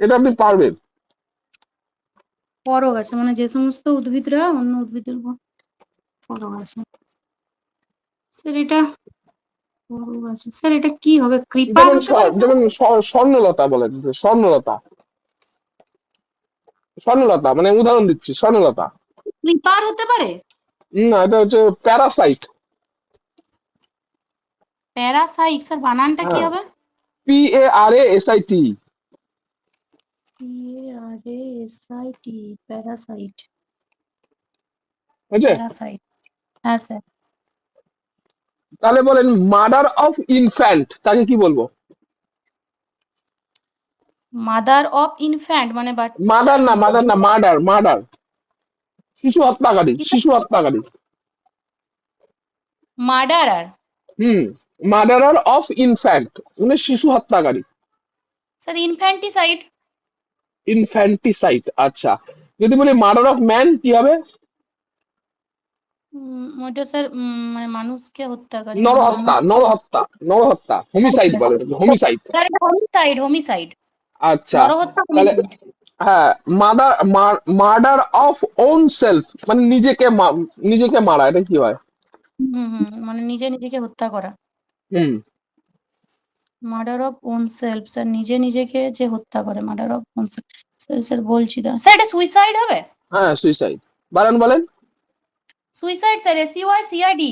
এটা আপনি পারবেন। পরক আছে মানে যে সমস্ত উদ্ভিদরা অন্য উদ্ভিদের উপর পরক আছে। স্যার এটা পরক আছে, স্যার এটা কি হবে? ক্রিপার যেমন হতে পারে স্যার? যেমন স্বর্ণলতা বলেন, স্বর্ণলতা। স্বর্ণলতা মানে উদাহরণ দিচ্ছি, স্বর্ণলতা। ক্রিপার হতে পারে? না, এটা হচ্ছে প্যারাসাইট। প্যারাসাইট, স্যার বানানটা কি হ্যাঁ, হবে? PARASIT। PARASIT, Parasite. বুঝছে? প্যারাসাইট, হ্যাঁ স্যার। তাহলে বলেন মার্ডার অফ ইনফ্যান্ট, তাকে কি বলবো? মাদার অফ ইনফ্যান্ট মানে মার্ডার না, শিশু। মার্ডার না, মার্ডার, মার্ডার। শিশু হত্যাকারী, কি স্যার? শিশু হত্যাকারী। Murderer. Hmm. Murderer of infant মানে শিশু হত্যাকারী। Sir infanticide. ইনফ্যান্টিসাইড, আচ্ছা। যদি বলি মার্ডার অফ ম্যান কি হবে? ওটা স্যার মানে মানুষকে হত্যাকারী মানে নরহত্যা, মানুষ। নরহত্যা, নরহত্যা, হোমিসাইড বলে, হোমিসাইড। স্যার এটা হোমিসাইড, হোমিসাইড। আচ্ছা। নরহত্যা, তাহলে হোমিসাইড। হ্যাঁ, murder, murder of own self মানে নিজেকে নিজেকে মারা, এটা কি হয়? মানে নিজে নিজেকে হত্যা করা। হুম। Murder of own self, sir নিজে নিজেকে যে হত্যা করে, murder of own self. Sir sir বলছি না স্যার, এটা সুইসাইড হবে? হ্যাঁ, সুইসাইড। বলেন বলেন। Suicide sir, SUICID।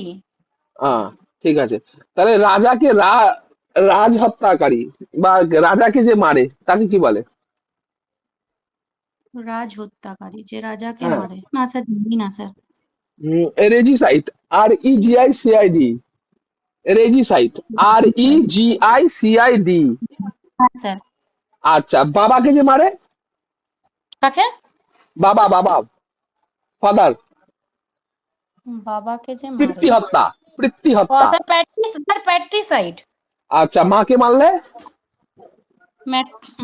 ঠিক আছে। তাহলে রাজাকে রাজ হত্যাকারী বা রাজাকে যে মারে তাকে কি বলে? রাজ হত্যাকারী যে রাজাকে হ্যাঁ। মারে, না স্যার জানি না স্যার। রেজিসাইট, REGICID। রেজিসাইট, REGICID। হ্যাঁ স্যার। আচ্ছা, বাবাকে যে মারে? কাকে? বাবা, বাবা, ফাদার। বাবাকে যে মারে? পিতৃ হত্যা, পিতৃ ও হত্যা। Sir sir patricide. আচ্ছা, মাকে মারলে?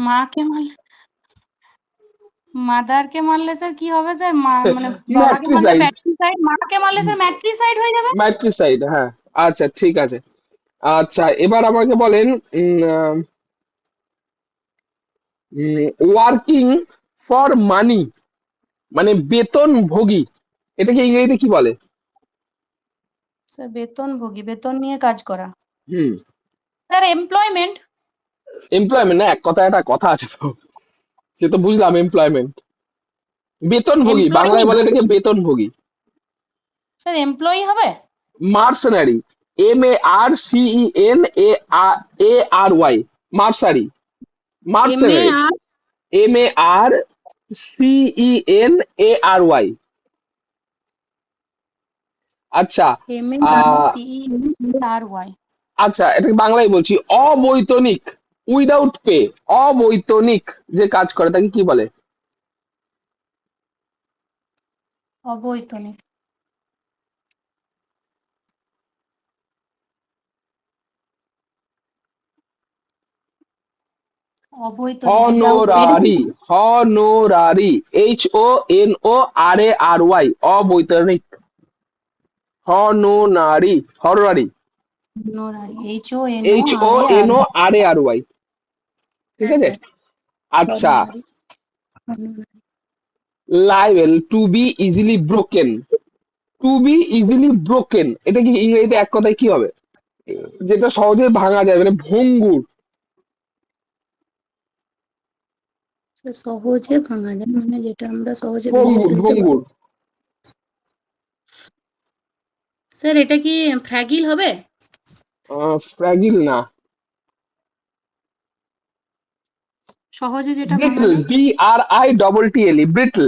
মাকে মারলে, মাদারকে মারলে স্যার কি হবে স্যার? মানে বাবাকে মারলে ম্যাট্রিসাইড। প্যাট্রিসাইড, মাকে মারলে স্যার ম্যাট্রিসাইড হয়ে যাবে। ম্যাট্রিসাইড, হ্যাঁ। আচ্ছা, ঠিক আছে। আচ্ছা, এবার আমাকে বলেন ওয়ার্কিং ফর মানি মানে বেতনভোগী, এটাকে ইংরেজিতে কি বলে? স্যার বেতনভোগী, বেতন নিয়ে কাজ করা। হুম। Sir employment. এমপ্লয়মেন্ট না, এক কথা, একটা কথা আছে তো, সে তো বুঝলাম এমপ্লয়মেন্ট। বেতনভোগী, এমপ্লয়ি। বাংলায় বলে এটাকে বেতনভোগী। স্যার এমপ্লয়ি হবে? Mercenary, MARCENARY, মার্সারি, mercenary. MAR। MARCENARY। আচ্ছা। আহ MARCENARY। আচ্ছা, এটাকে বাংলায় বলছি, অবৈতনিক, উইদাউট পে, অবৈতনিক যে কাজ করে তাকে কি বলে? অবৈতনিক। অবৈতনিক উইদাউট পে। হনোরারি, হনোরারি, HONORARY, অবৈতনিক। হনোনারি, হনোরারি। হোনোরারি, HONORARY। ঠিক হ্যাঁ আছে। স্যার। আচ্ছা। Honorary, honorary. Libel, to be easily broken, to be easily broken, এটা কি ইংরেজিতে এক কথায় কি হবে? যেটা সহজে ভাঙা যায় মানে ভঙ্গুর। স্যার সহজে ভাঙা যায় মানে যেটা আমরা সহজে ভেঙে ভঙ্গুর, ফেলতে পারি। ভঙ্গুর। স্যার এটা কি ফ্র্যাগিল হবে? ফ্র্যাগিল না। সহজে যেটা ভাঙা ব্রিটল, যায়। BRITTLE, brittle.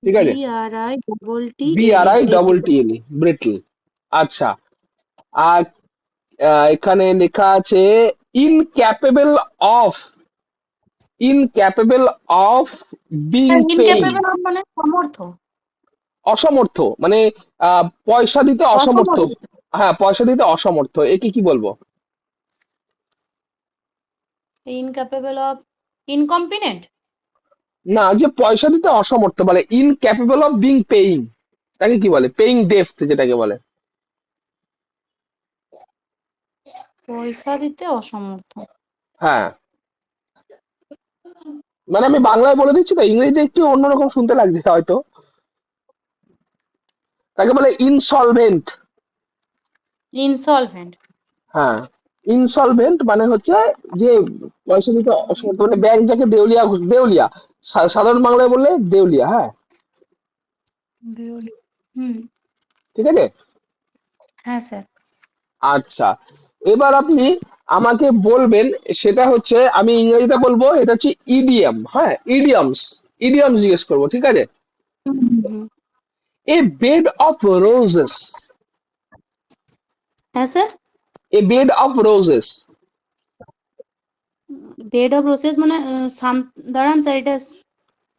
ঠিক আছে। BRITTLE। BRITTLE, brittle. আচ্ছা। আর এখানে লেখা আছে incapable of, incapable of being sir paying. Incapable মানে সমর্থ। অসমর্থ মানে পয়সা দিতে অসমর্থ। অসমর্থ। হ্যাঁ, পয়সা দিতে অসমর্থ, একে কি বলবো? Incapable of incompetent. না, যে পয়সা দিতে অসমর্থ বলে ইনক্যাপেবল অফ বিং পেইং, তাকে কি বলে? পেইং ডেফট যেটাকে বলে। পয়সা দিতে অসমর্থ। হ্যাঁ, মানে আমি বাংলায় বলে দিচ্ছি তো, ইংরেজিতে একটু অন্যরকম শুনতে লাগছে হয়তো। তাকে বলে ইনসলভেন্ট। ইনসলভেন্ট। হ্যাঁ, ইনসলভেন্ট মানে হচ্ছে যে পয়সা দিতে অসমর্থ, মানে ব্যাংক যাকে দেউলিয়া দেউলিয়া, সাধারণ বাংলায় বললে দেউলিয়া। হ্যাঁ, হুম। ঠিক আছে। হ্যাঁ স্যার। আচ্ছা, এবার আপনি আমাকে বলবেন, সেটা হচ্ছে আমি ইংরেজিতে বলবো, এটা হচ্ছে ইডিয়াম। হ্যাঁ, ইডিয়ামস, ইডিয়ামস জিজ্ঞেস করবো, ঠিক আছে। হুম হুম, হুম। এ বেড অফ রোজেস, হ্যাঁ sir. A bed of roses. Bed of roses মানে দাঁড়ান স্যার, এটা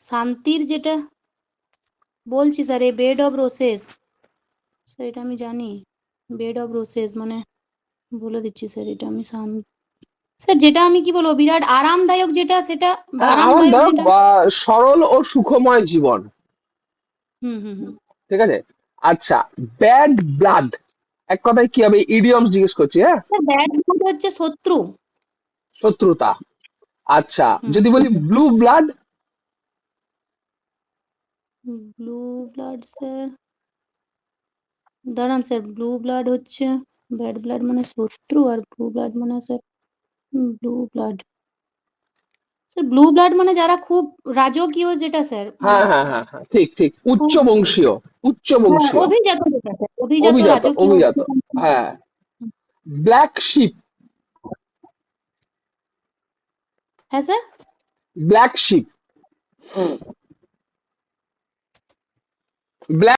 শান্তির যেটা বলছি স্যার, এই বেড অফ রোসেস, স্যার এটা আমি জানি। বেড অফ রোসেস মানে বলে দিচ্ছি স্যার, এটা আমি স্যার যেটা আমি কি বলবো, বিরাট আরামদায়ক যেটা, সেটা হ্যাঁ, আরামদায়ক আরামদায়ক যেটা। বা সরল ও সুখময় জীবন, হুম হুম হুম। ঠিক আছে। আচ্ছা, ব্যাড ব্লাড, এক কথায় কি হবে, ইডিয়মস জিজ্ঞেস করছি। হ্যাঁ, স্যার ব্যাড মানে হচ্ছে শত্রু। শত্রুতা। আচ্ছা, হুম, যদি বলি blue blood, blue blood sir, দাঁড়ান স্যার, ব্লু ব্লাড হচ্ছে, ব্যাড ব্লাড মানে শত্রু, আর ব্লু ব্লাড মানে sir, blue blood, sir blue blood মানে যারা খুব রাজকীয়, যেটা স্যার মানে হ্যাঁ হ্যাঁ হ্যাঁ হ্যাঁ, ঠিক ঠিক, উচ্চ খুব, বংশীয়, উচ্চ হ্যাঁ বংশীয়, অভিজাত যেটা স্যার, অভিজাত অভিজাত রাজকীয়। অভিজাত। হ্যাঁ, ব্ল্যাক শিপ, হ্যাঁ স্যার। Black sheep, black